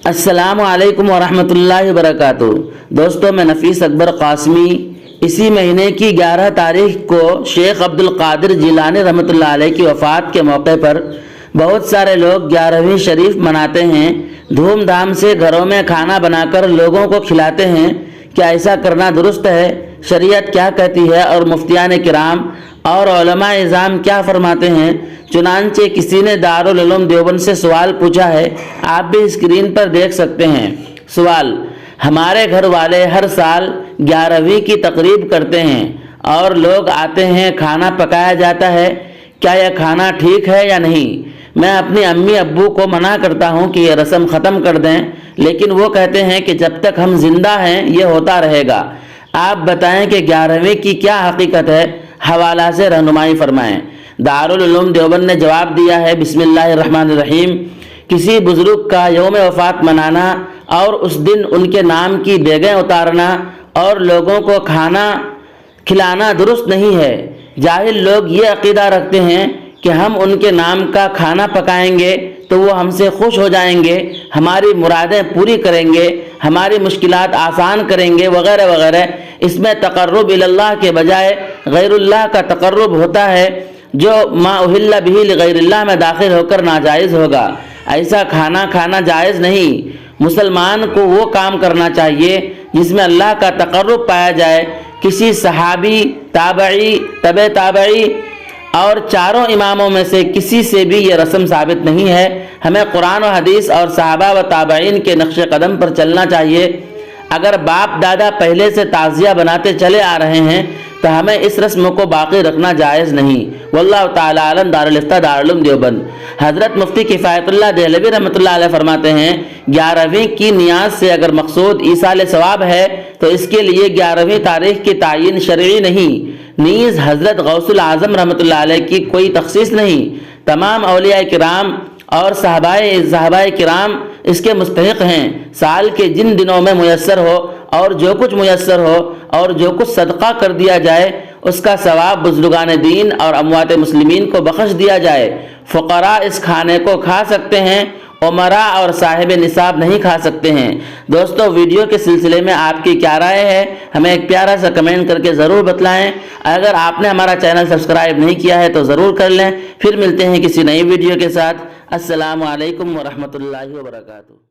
السلام علیکم ورحمۃ اللہ وبرکاتہ۔ دوستو، میں نفیس اکبر قاسمی اسی مہینے کی 11 تاریخ کو شیخ عبد القادر جیلانی رحمۃ اللہ علیہ کی وفات کے موقع پر بہت سارے لوگ 11ویں شریف مناتے ہیں، دھوم دھام سے گھروں میں کھانا بنا کر لوگوں کو کھلاتے ہیں۔ کیا ایسا کرنا درست ہے؟ شریعت کیا کہتی ہے اور مفتیان کرام اور علماء اعظام کیا فرماتے ہیں؟ چنانچہ کسی نے دارالعلوم دیوبند سے سوال پوچھا ہے، آپ بھی اسکرین پر دیکھ سکتے ہیں۔ سوال: ہمارے گھر والے ہر سال 11ویں کی تقریب کرتے ہیں اور لوگ آتے ہیں، کھانا پکایا جاتا ہے، کیا یہ کھانا ٹھیک ہے یا نہیں؟ میں اپنی امی ابو کو منع کرتا ہوں کہ یہ رسم ختم کر دیں، لیکن وہ کہتے ہیں کہ جب تک ہم زندہ ہیں یہ ہوتا رہے گا۔ آپ بتائیں کہ 11ویں کی کیا حقیقت ہے؟ حوالہ سے رہنمائی فرمائیں۔ دارالعلوم دیوبند نے جواب دیا ہے، بسم اللہ الرحمن الرحیم، کسی بزرگ کا یوم وفات منانا اور اس دن ان کے نام کی دیگیں اتارنا اور لوگوں کو کھانا کھلانا درست نہیں ہے۔ جاہل لوگ یہ عقیدہ رکھتے ہیں کہ ہم ان کے نام کا کھانا پکائیں گے تو وہ ہم سے خوش ہو جائیں گے، ہماری مرادیں پوری کریں گے، ہماری مشکلات آسان کریں گے، وغیرہ وغیرہ۔ اس میں تقرب اللہ کے بجائے غیر اللہ کا تقرب ہوتا ہے، جو ما اہل بہ لغیر اللہ میں داخل ہو کر ناجائز ہوگا۔ ایسا کھانا کھانا جائز نہیں۔ مسلمان کو وہ کام کرنا چاہیے جس میں اللہ کا تقرب پایا جائے۔ کسی صحابی، تابعی، تبع تابعی اور چاروں اماموں میں سے کسی سے بھی یہ رسم ثابت نہیں ہے۔ ہمیں قرآن و حدیث اور صحابہ و تابعین کے نقش قدم پر چلنا چاہیے۔ اگر باپ دادا پہلے سے تعزیہ بناتے چلے آ رہے ہیں تو ہمیں اس رسم کو باقی رکھنا جائز نہیں۔ واللہ تعالی عالم۔ دارالفتہ دارالعلوم دیوبند۔ حضرت مفتی کفایت اللہ دہلوی رحمۃ اللہ علیہ فرماتے ہیں، 11ویں کی نیاز سے اگر مقصود ایصال ثواب ہے تو اس کے لیے 11ویں تاریخ کی تعین شرعی نہیں، نیز حضرت غوث العظم رحمۃ اللہ علیہ کی کوئی تخصیص نہیں۔ تمام اولیاء کرام اور صحابہ کرام اس کے مستحق ہیں۔ سال کے جن دنوں میں میسر ہو اور جو کچھ میسر ہو اور جو کچھ صدقہ کر دیا جائے اس کا ثواب بزرگان دین اور اموات مسلمین کو بخش دیا جائے۔ فقراء اس کھانے کو کھا سکتے ہیں، امراء اور صاحب نصاب نہیں کھا سکتے ہیں۔ دوستو، ویڈیو کے سلسلے میں آپ کی کیا رائے ہے؟ ہمیں ایک پیارا سا کمنٹ کر کے ضرور بتلائیں۔ اگر آپ نے ہمارا چینل سبسکرائب نہیں کیا ہے تو ضرور کر لیں۔ پھر ملتے ہیں کسی نئی ویڈیو کے ساتھ۔ السلام علیکم ورحمۃ اللہ وبرکاتہ۔